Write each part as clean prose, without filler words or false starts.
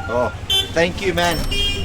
Oh, thank you, man. Thank you.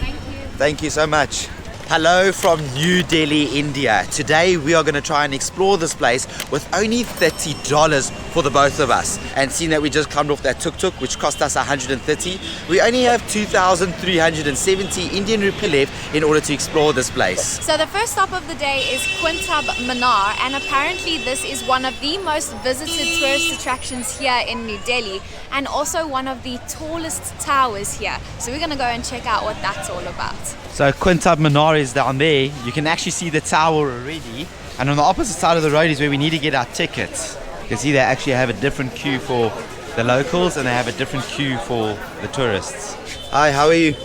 Thank you so much. Hello from New Delhi, India. Today we are going to try and explore this place with only $30 for the both of us. And seeing that we just climbed off that tuk-tuk, which cost us 130, we only have 2,370 Indian rupee left in order to explore this place. So the first stop of the day is Qutab Minar, and apparently this is one of the most visited tourist attractions here in New Delhi, and also one of the tallest towers here. So we're going to go and check out what that's all about. So Qutab Minar is down there. You can actually see the tower already. And on the opposite side of the road is where we need to get our tickets. You can see they actually have a different queue for the locals and they have a different queue for the tourists. Hi, how are you?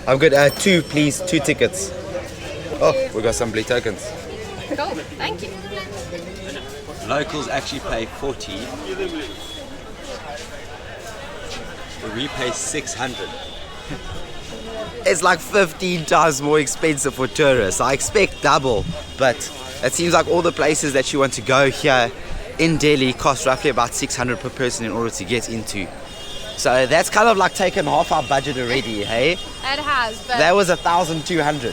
I'm good. Two, please. 2 tickets. Oh, we got some blue tokens. Cool, thank you. Locals actually pay 40. We pay 600. It's like 15 times more expensive for tourists. I expect double, but it seems like all the places that you want to go here in Delhi cost roughly about 600 per person in order to get into. So that's kind of like taken half our budget already, hey? It has, but... That was 1,200.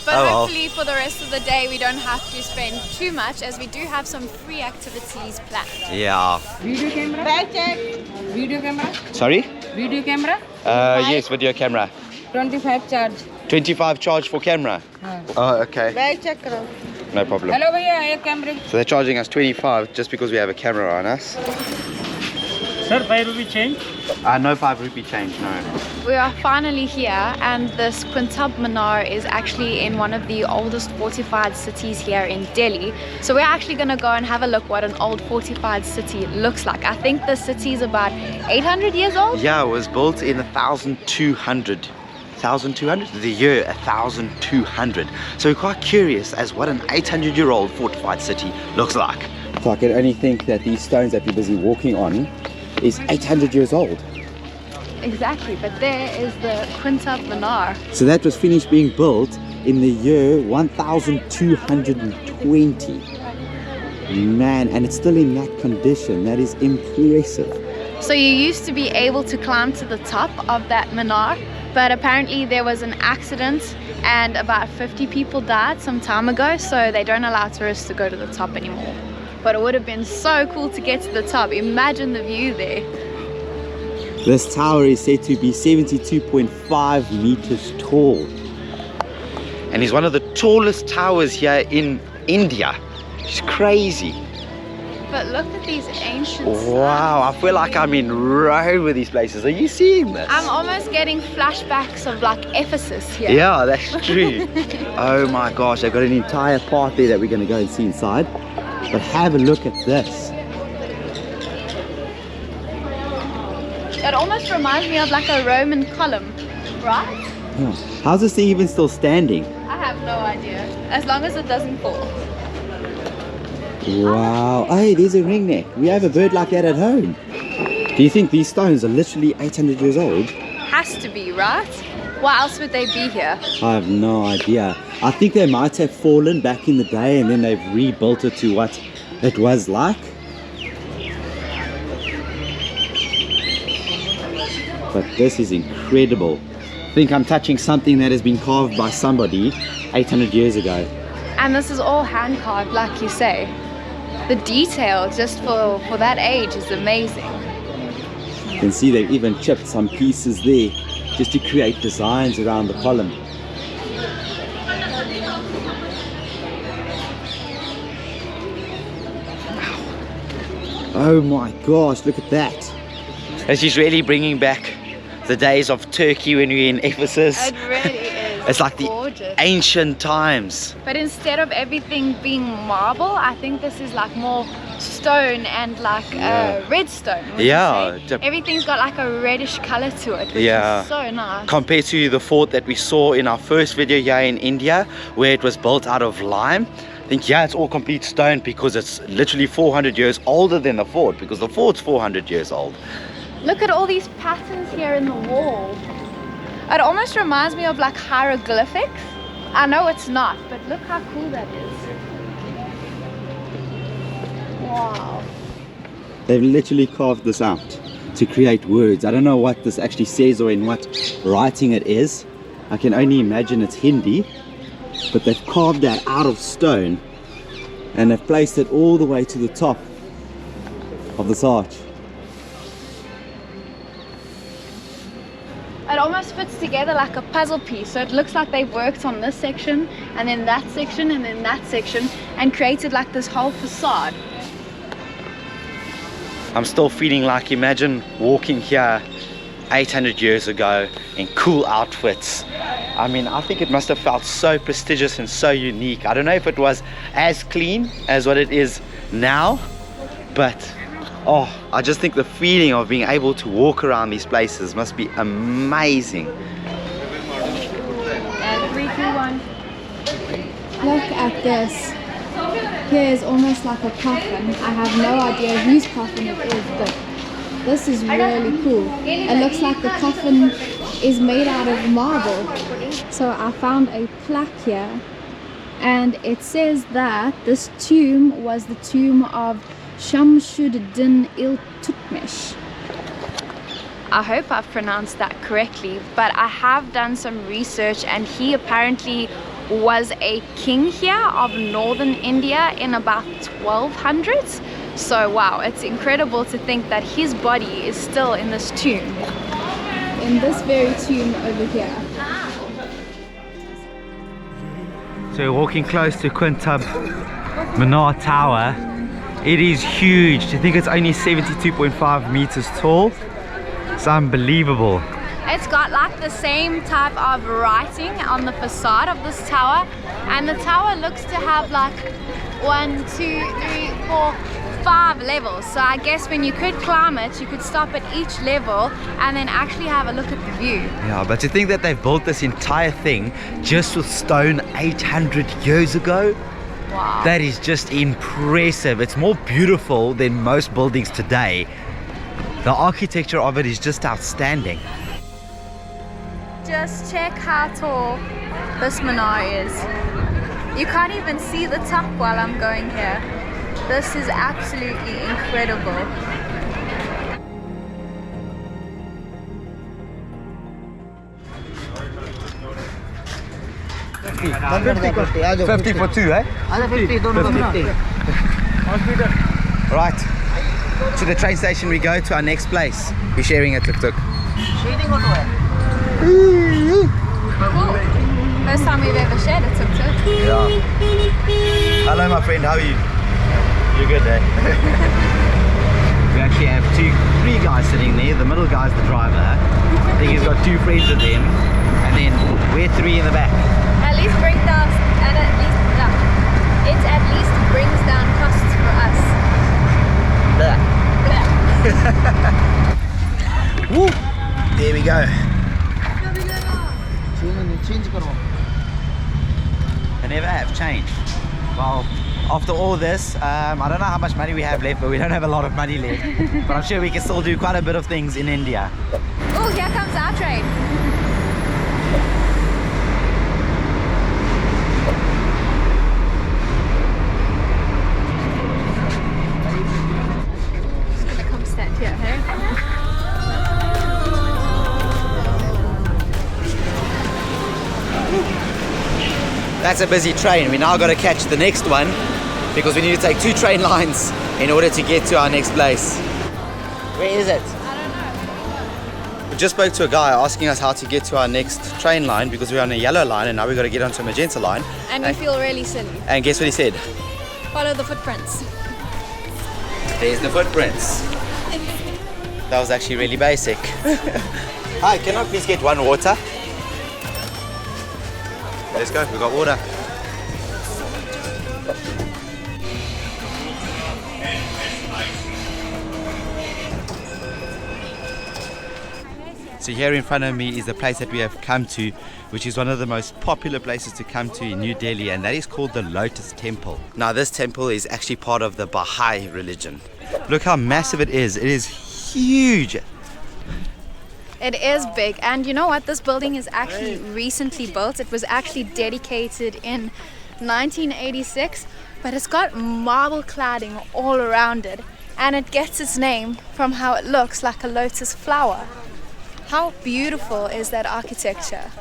But oh, well. hopefully for the rest of the day we don't have to spend too much, as we do have some free activities planned. Yeah. Video camera? Back check. Video camera? Sorry? Video camera? Yes, video camera. 25 charge. 25 charge for camera? Oh, okay. Back check karo. No problem. Hello bhaiya, ek camera. So they're charging us 25 just because we have a camera on us. Sir, 5 rupee change? No 5 rupee change, no. We are finally here, and this Qutab Minar is actually in one of the oldest fortified cities here in Delhi. So we're actually going to go and have a look what an old fortified city looks like. I think the city is about 800 years old. Yeah, it was built in 1,200. 1,200? The year 1,200. So we're quite curious as what an 800-year-old fortified city looks like. So I can only think that these stones that we're busy walking on is 800 years old. Exactly, but there is the Qutab Minar. So that was finished being built in the year 1220. Man, and it's still in that condition. That is impressive. So you used to be able to climb to the top of that minar, but apparently there was an accident and about 50 people died some time ago, so they don't allow tourists to go to the top anymore. But it would have been so cool to get to the top. Imagine the view there. This tower is said to be 72.5 meters tall. And is one of the tallest towers here in India. It's crazy. But look at these ancient Wow, I feel like I'm in Rome with these places. Are you seeing this? I'm almost getting flashbacks of like Ephesus here. Yeah, that's true. Oh my gosh, they've got an entire part there that we're going to go and see inside. But have a look at this. It almost reminds me of like a Roman column, right? Yeah. How's this thing even still standing? I have no idea. As long as it doesn't fall. Wow. Hey, there's a ringneck. We have a bird like that at home. Do you think these stones are literally 800 years old? Has to be, right? Why else would they be here? I have no idea. I think they might have fallen back in the day and then they've rebuilt it to what it was like. But this is incredible. I think I'm touching something that has been carved by somebody 800 years ago. And this is all hand carved, like you say. The detail just for that age is amazing. You can see they've even chipped some pieces there just to create designs around the column. Oh my gosh, look at that. This is really bringing back the days of Turkey when we were in Ephesus. It really is. It's like gorgeous. The ancient times. But instead of everything being marble, I think this is like more stone and like red stone. Yeah. Everything's got like a reddish color to it, which is so nice. Compared to the fort that we saw in our first video here in India, where it was built out of lime. I think, yeah, it's all complete stone because it's literally 400 years older than the fort, because the fort's 400 years old. Look at all these patterns here in the wall. It almost reminds me of like hieroglyphics. I know it's not, but look how cool that is. Wow. They've literally carved this out. to create words. I don't know what this actually says or in what writing it is. I can only imagine it's Hindi, but they've carved that out of stone and they've placed it all the way to the top of this arch. It almost fits together like a puzzle piece, so it looks like they've worked on this section and then that section and then that section and created like this whole facade. I'm still feeling like, imagine walking here 800 years ago in cool outfits. I mean, I think it must have felt so prestigious and so unique. I don't know if it was as clean as what it is now, but oh, I just think the feeling of being able to walk around these places must be amazing. And 3, 2, 1. Look at this. Here is almost like a coffin. I have no idea whose coffin it is, but this is really cool. It looks like the coffin is made out of marble. So I found a plaque here, and it says that this tomb was the tomb of Shamshuddin Iltutmish. I hope I've pronounced that correctly, but I have done some research and he apparently was a king here of northern India in about 1200s. So wow, it's incredible to think that his body is still in this tomb. In this very tomb over here. So we're walking close to Qutab Minar Tower. It is huge. I think it's only 72.5 meters tall. It's unbelievable. It's got like the same type of writing on the facade of this tower, and the tower looks to have like 1, 2, 3, 4, 5 levels. So I guess when you could climb it, you could stop at each level and then actually have a look at the view. Yeah, but to think that they've built this entire thing just with stone 800 years ago, Wow. that is just impressive. It's more beautiful than most buildings today. The architecture of it is just outstanding. Just check how tall this minar is. You can't even see the top while I'm going here. This is absolutely incredible. $50 for 2, eh? 50. Right. To the train station we go, to our next place. We're sharing a tuk-tuk. Cool. First time we've ever shared a tuk-tuk. Yeah. Hello my friend, how are you? You're good, eh? We actually have 3 guys sitting there. The middle guy's the driver. I think he's got 2 friends with him. And then we're 3 in the back. At least it at least brings down costs for us. Woo! There we go. I never have changed. Well, after all this, I don't know how much money we have left, but we don't have a lot of money left. But I'm sure we can still do quite a bit of things in India. Oh, here comes our train. Just gonna come stand here, hey? That's a busy train. We now got to catch the next one because we need to take 2 train lines in order to get to our next place. Where is it? I don't know. We just spoke to a guy asking us how to get to our next train line because we're on a yellow line and now we've got to get onto a magenta line. And we feel really silly. And guess what he said? Follow the footprints. There's the footprints. That was actually really basic. Hi, can I please get 1 water? Let's go, we've got water. So here in front of me is the place that we have come to, which is one of the most popular places to come to in New Delhi, and that is called the Lotus Temple. Now this temple is actually part of the Baha'i religion. Look how massive it is. It is huge. It is big, and you know what? This building is actually recently built. It was actually dedicated in 1986, but it's got marble cladding all around it. and it gets its name from how it looks like a lotus flower. How beautiful is that architecture?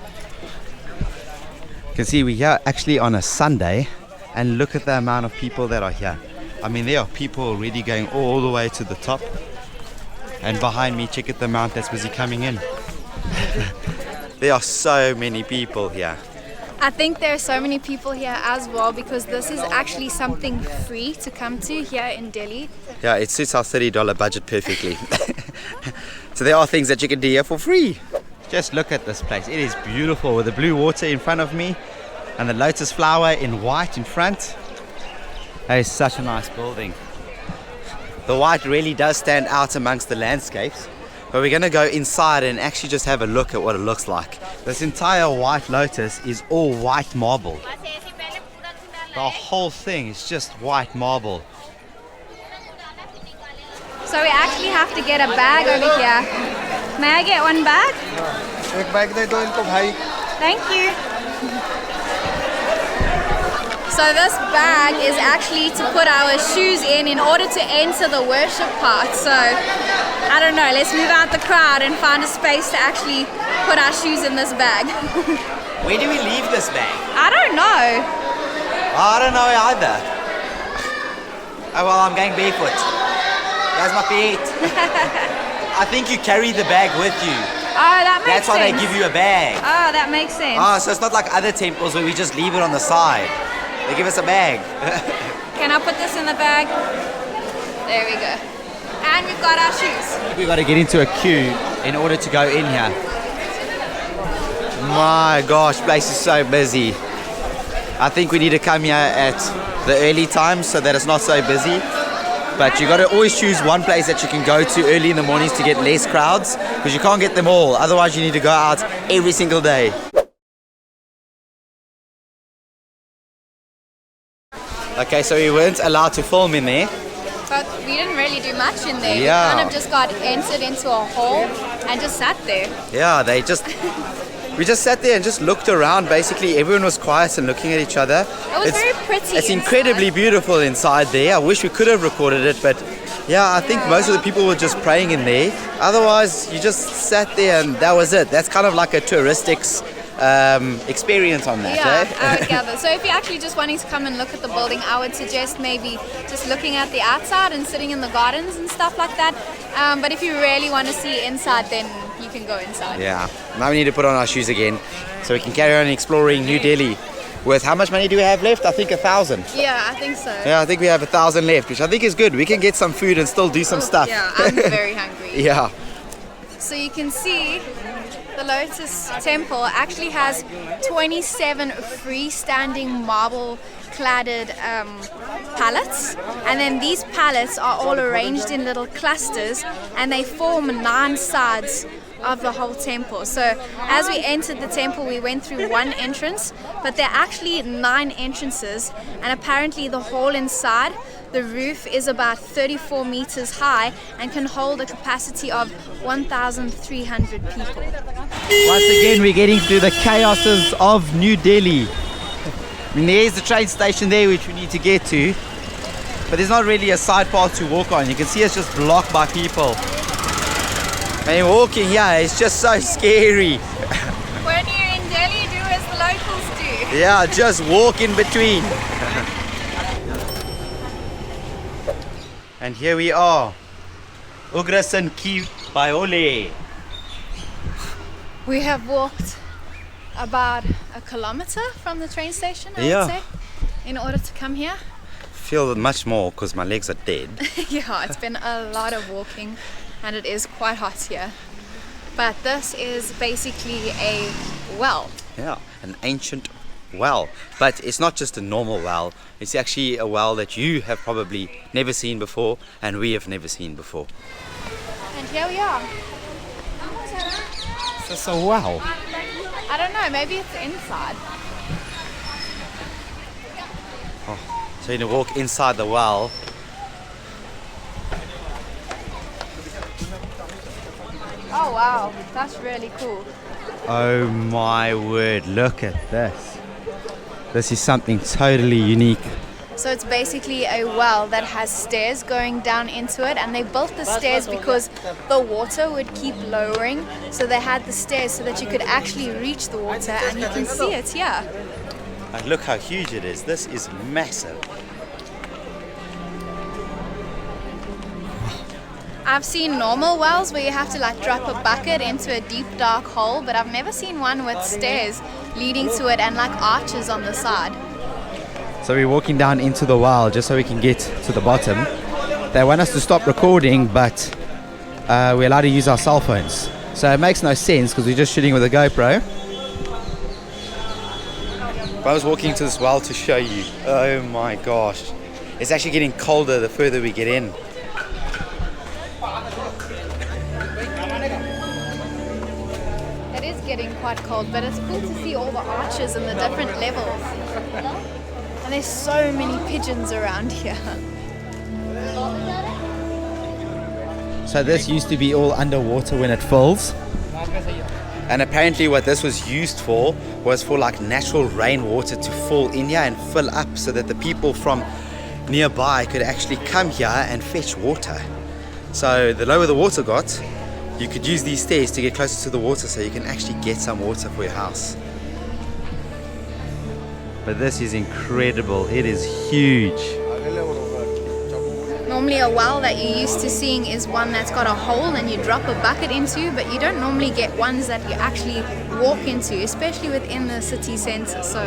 You can see we're here actually on a Sunday, and look at the amount of people that are here. I mean, there are people already going all the way to the top, and behind me, check out the amount that's busy coming in. There are so many people here. I think there are so many people here as well because this is actually something free to come to here in Delhi. Yeah, it suits our $30 budget perfectly. So there are things that you can do here for free. Just look at this place. It is beautiful with the blue water in front of me and the lotus flower in white in front. That is such a nice building. The white really does stand out amongst the landscapes. But we're going to go inside and actually just have a look at what it looks like. This entire white lotus is all white marble. The whole thing is just white marble. So we actually have to get a bag over here. May I get one bag? Thank you. So this bag is actually to put our shoes in order to enter the worship part. So I don't know, let's move out the crowd and find a space to actually put our shoes in this bag. Where do we leave this bag? I don't know. I don't know either. Oh well, I'm going barefoot. There's my feet. I think you carry the bag with you. Oh, that makes sense. That's why they give you a bag. Oh, that makes sense. Oh, so it's not like other temples where we just leave it on the side. They give us a bag. Can I put this in the bag? There we go. And we've got our shoes. We've got to get into a queue in order to go in here. My gosh, place is so busy. I think we need to come here at the early times so that it's not so busy. But you got to always choose one place that you can go to early in the mornings to get less crowds, because you can't get them all. Otherwise, you need to go out every single day. Okay, so we weren't allowed to film in there. But we didn't really do much in there. Yeah. We kind of just got entered into a hall and just sat there. Yeah, we just sat there and just looked around. Basically, everyone was quiet and looking at each other. It was very pretty. It's incredibly beautiful inside there. I wish we could have recorded it, but yeah, I think most of the people were just praying in there. Otherwise, you just sat there and that was it. That's kind of like a touristics experience on that. Yeah, eh? I would gather. So if you're actually just wanting to come and look at the building, I would suggest maybe just looking at the outside and sitting in the gardens and stuff like that. But if you really want to see inside, then you can go inside. Yeah. Now we need to put on our shoes again so we can carry on exploring New Delhi. With how much money do we have left? I think 1,000. Yeah, I think so. Yeah, I think we have 1,000 left, which I think is good. We can get some food and still do some stuff. Yeah, I'm very hungry. Yeah. So you can see the Lotus Temple actually has 27 freestanding marble cladded pallets, and then these pallets are all arranged in little clusters and they form 9 sides of the whole temple. So as we entered the temple, we went through one entrance, but there are actually 9 entrances, and apparently the hall inside, the roof is about 34 meters high and can hold a capacity of 1,300 people. Once again, we're getting through the chaoses of New Delhi. I mean, there's the train station there which we need to get to, but there's not really a side path to walk on. You can see it's just blocked by people. And walking here is just so scary. When you're in Delhi, do as the locals do. Yeah, just walk in between. And here we are, Ugrasan Ki Paiole. We have walked about a kilometer from the train station, I would say, in order to come here. Feel much more because my legs are dead. Yeah, it's been a lot of walking and it is quite hot here. But this is basically a well. Yeah, an ancient well. But it's not just a normal well, it's actually a well that you have probably never seen before and we have never seen before. And here we are. Is this a well? I don't know, maybe it's inside. So you need to walk inside the well. Oh wow, that's really cool. Oh my word, look at this. This is something totally unique. So it's basically a well that has stairs going down into it, and they built the stairs because the water would keep lowering. So they had the stairs so that you could actually reach the water, and you can see it here. Like, look how huge it is. This is massive. I've seen normal wells where you have to like drop a bucket into a deep dark hole, but I've never seen one with stairs leading to it and like arches on the side. So we're walking down into the well just so we can get to the bottom. They want us to stop recording, but we're allowed to use our cell phones. So it makes no sense because we're just shooting with a GoPro. But I was walking to this well to show you. Oh my gosh. It's actually getting colder the further we get in. It is getting quite cold, but it's cool to see all the arches and the different levels. And there's so many pigeons around here. So this used to be all underwater when it fills. And apparently what this was used for was for like natural rainwater to fall in here and fill up so that the people from nearby could actually come here and fetch water. So the lower the water got, you could use these stairs to get closer to the water so you can actually get some water for your house. But this is incredible. It is huge. Normally a well that you're used to seeing is one that's got a hole and you drop a bucket into, but you don't normally get ones that you actually walk into, especially within the city centre. So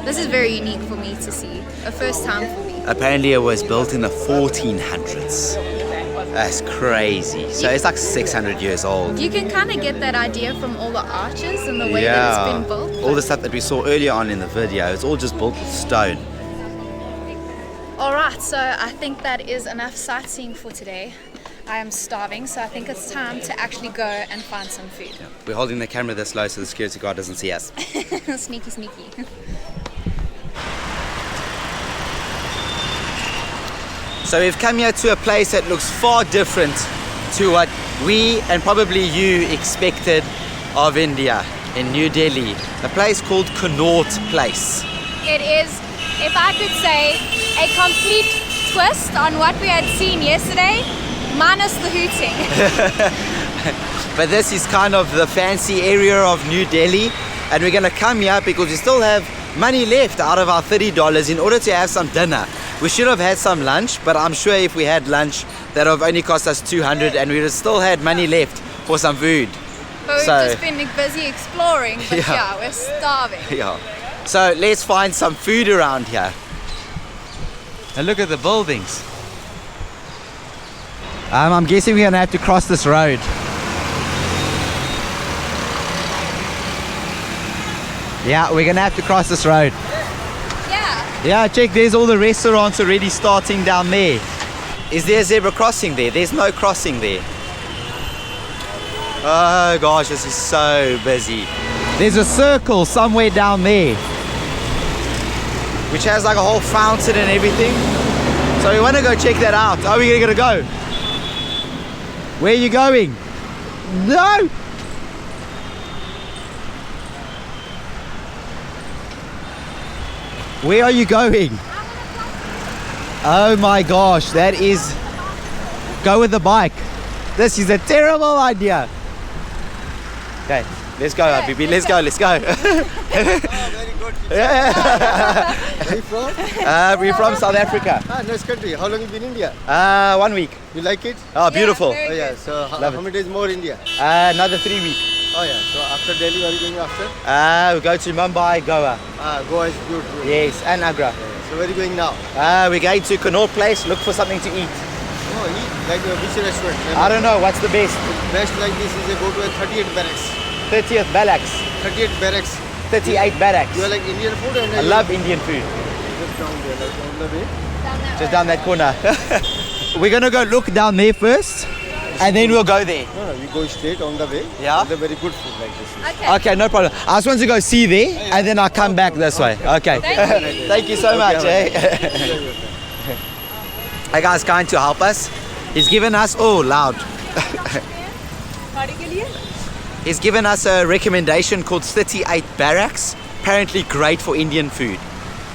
this is very unique for me to see, a first time for me. Apparently it was built in the 1400s. That's crazy. So it's like 600 years old. You can kind of get that idea from all the arches and the way that it's been built. All the stuff that we saw earlier on in the video, it's all just built with stone. Alright, so I think that is enough sightseeing for today. I am starving, so I think it's time to actually go and find some food. Yeah. We're holding the camera this low so the security guard doesn't see us. Sneaky, sneaky. So we've come here to a place that looks far different to what we and probably you expected of India, in New Delhi. A place called Connaught Place. It is, if I could say, a complete twist on what we had seen yesterday, minus the hooting. But this is kind of the fancy area of New Delhi, and we're gonna come here because we still have money left out of our $30 in order to have some dinner. We should have had some lunch, but I'm sure if we had lunch, that would have only cost us $200 and we would have still had money left for some food. But we've just been busy exploring, but yeah, we're starving. Yeah. So let's find some food around here. And look at the buildings. I'm guessing we're gonna have to cross this road. Yeah, we're gonna have to cross this road. Yeah. Yeah, check, there's all the restaurants already starting down there. Is there a zebra crossing there? There's no crossing there. Oh gosh, this is so busy. There's a circle somewhere down there, which has like a whole fountain and everything. So we want to go check that out. Are we gonna go? Where are you going? No! Where are you going? Oh my gosh, that is... Go with the bike. This is a terrible idea. Okay, let's go, Habibi. Let's go, let's go. Very good. Yeah. Where are you from? We're from South Africa. Nice country. How long you been in India? 1 week. You like it? Oh, beautiful. Oh yeah. So how Love it. many days more India? Another 3 weeks. Oh yeah. So after Delhi, where are you going after? We go to Mumbai, Goa. Goa is beautiful. Yes, and Agra. So where are you going now? We're going to Connaught Place, look for something to eat. Oh, eat like which restaurant? I don't know, what's the best? Best like this is go to a 38 barracks. 30th Barracks. 38 barracks. 38 Barracks. You are like Indian food and I love Indian food. just down there, like on the way. Just down that corner. We're gonna go look down there first, and then we'll go there. No, you go straight on the way. Yeah? They're very good food like this. Okay. Okay, no problem. I just want to go see there, and then I'll come back this way. Okay. Thank you so much. Eh? Hey guys, kind to help us. He's given us, oh loud. He's given us a recommendation called 38 Barracks. Apparently great for Indian food.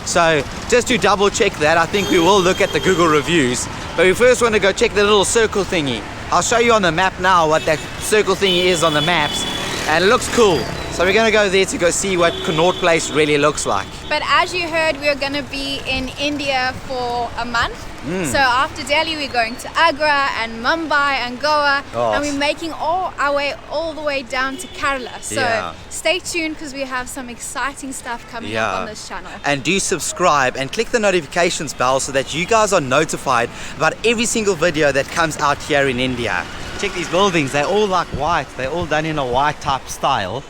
So just to double check that, I think we will look at the Google reviews. But we first want to go check the little circle thingy. I'll show you on the map now what that circle thingy is on the maps. And it looks cool. So we're going to go there to go see what Connaught Place really looks like. But as you heard, we're going to be in India for a month. So after Delhi, we're going to Agra and Mumbai and Goa. And we're making our way all the way down to Kerala. So stay tuned because we have some exciting stuff coming up on this channel. And do subscribe and click the notifications bell so that you guys are notified about every single video that comes out here in India. Check these buildings, they're all like white. They're all done in a white type style.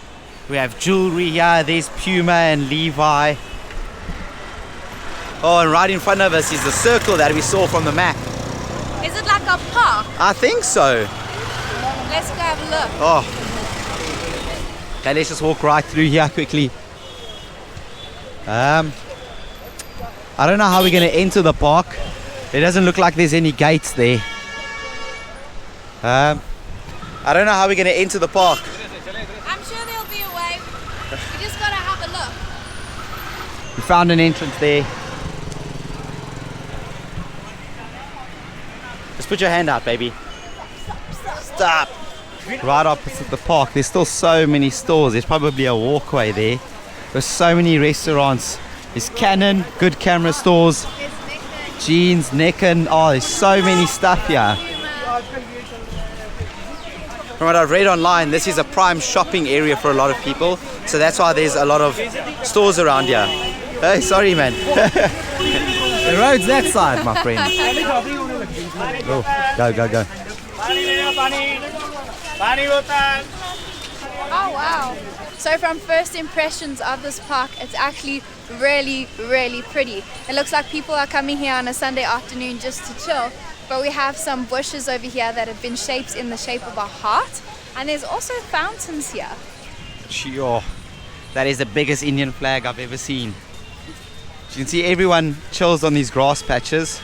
We have jewelry here, there's Puma and Levi. Oh, and right in front of us is the circle that we saw from the map. Is it like a park? I think so. Let's go have a look. Oh. Okay, let's just walk right through here quickly. I don't know how we're going to enter the park. It doesn't look like there's any gates there. I don't know how we're going to enter the park. I'm sure there'll be a way. We just gotta have a look. We found an entrance there. Just put your hand out, baby. Stop. Right opposite the park, there's still so many stores. There's probably a walkway there. There's so many restaurants. There's Canon, good camera stores. Jeans, Nikon. Oh, there's so many stuff here. From what I've read online, this is a prime shopping area for a lot of people. So that's why there's a lot of stores around here. Hey, sorry, man. The road's that side, my friend. Oh, go. Oh wow. So from first impressions of this park, it's actually really, really pretty. It looks like people are coming here on a Sunday afternoon just to chill. But we have some bushes over here that have been shaped in the shape of a heart. And there's also fountains here. Sure. That is the biggest Indian flag I've ever seen. You can see everyone chills on these grass patches.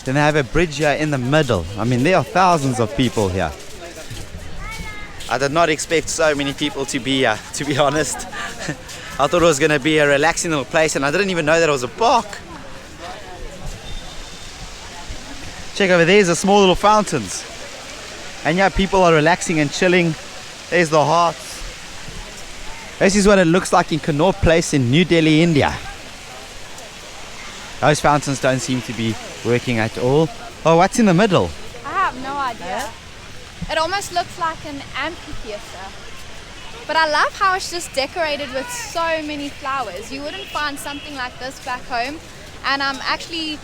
Then they have a bridge here in the middle. I mean, there are thousands of people here. I did not expect so many people to be here, to be honest. I thought it was going to be a relaxing little place, and I didn't even know that it was a park. Check over there's the small little fountains. And yeah, people are relaxing and chilling. There's the hearts. This is what it looks like in Connaught Place in New Delhi, India. Those fountains don't seem to be working at all. Oh, what's in the middle? I have no idea. It almost looks like an amphitheater. But I love how it's just decorated with so many flowers. You wouldn't find something like this back home. And I'm actually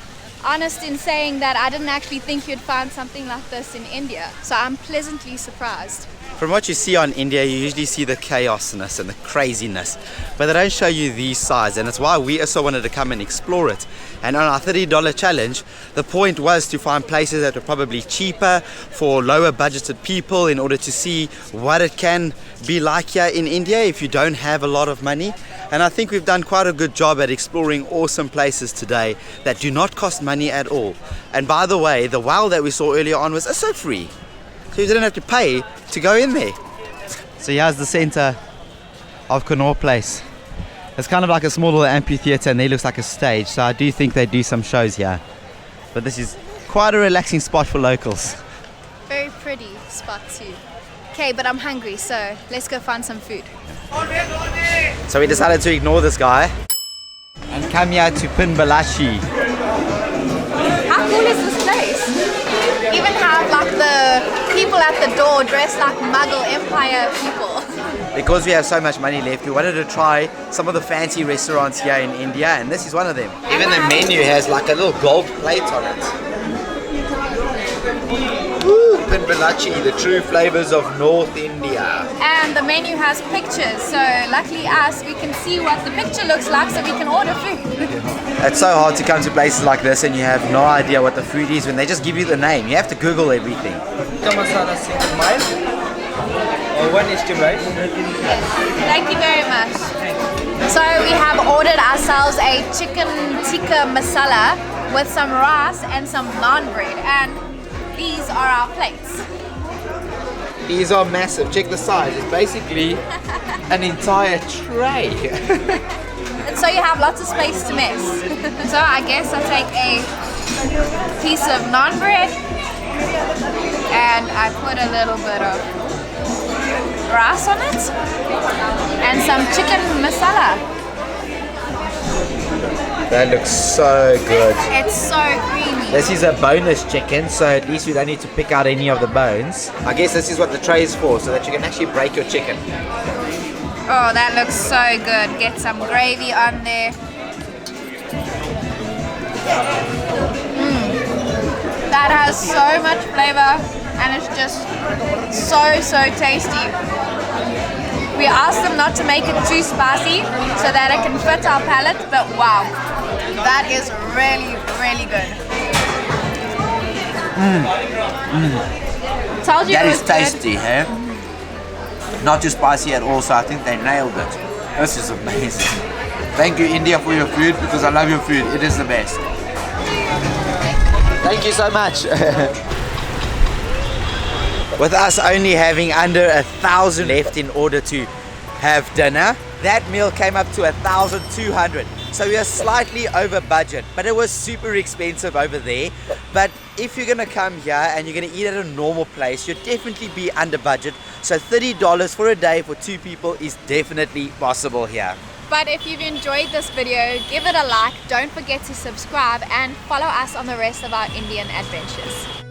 honest in saying that I didn't actually think you'd find something like this in India. So I'm pleasantly surprised. From what you see on India, you usually see the chaosness and the craziness, but they don't show you these sides, and it's why we also wanted to come and explore it. And on our $30 challenge, the point was to find places that were probably cheaper for lower budgeted people in order to see what it can be like here in India if you don't have a lot of money. And I think we've done quite a good job at exploring awesome places today that do not cost money at all. And by the way, the well that we saw earlier on was also free. So you didn't have to pay to go in there. So here's the center of Connaught Place. It's kind of like a small little amphitheater, and there looks like a stage. So I do think they do some shows here. But this is quite a relaxing spot for locals. Very pretty spot too. Okay, but I'm hungry, so let's go find some food. So we decided to ignore this guy and come here to Pinbalashi. How cool is this place? Even have like the people at the door dressed like Mughul Empire people. Because we have so much money left, we wanted to try some of the fancy restaurants here in India, and this is one of them. Even the menu has like a little gold plate on it. Woo, Pinbalachi, the true flavors of North India. And the menu has pictures, so luckily us, we can see what the picture looks like so we can order food. It's so hard to come to places like this and you have no idea what the food is when they just give you the name. You have to Google everything. Masala single mild or one steam rice. Thank you very much. So we have ordered ourselves a chicken tikka masala with some rice and some naan bread, and these are our plates. These are massive. Check the size. It's basically an entire tray. and so you have lots of space to mess. So I guess I take a piece of naan bread and I put a little bit of rice on it and some chicken masala. That looks so good. It's so creamy. This is a boneless chicken, so at least we don't need to pick out any of the bones. I guess this is what the tray is for, so that you can actually break your chicken. Oh, that looks so good. Get some gravy on there. That has so much flavor and it's just so tasty. We asked them not to make it too spicy so that it can fit our palate, but wow, that is really good. Told you That it is was tasty, eh? Not too spicy at all, so I think they nailed it. This is amazing. Thank you, India, for your food, because I love your food. It is the best. Thank you so much. With us only having under 1,000 left in order to have dinner, that meal came up to 1,200. So we are slightly over budget, but it was super expensive over there. But if you're gonna come here and you're gonna eat at a normal place, you'll definitely be under budget. So $30 for a day for 2 people is definitely possible here. But if you've enjoyed this video, give it a like, don't forget to subscribe and follow us on the rest of our Indian adventures.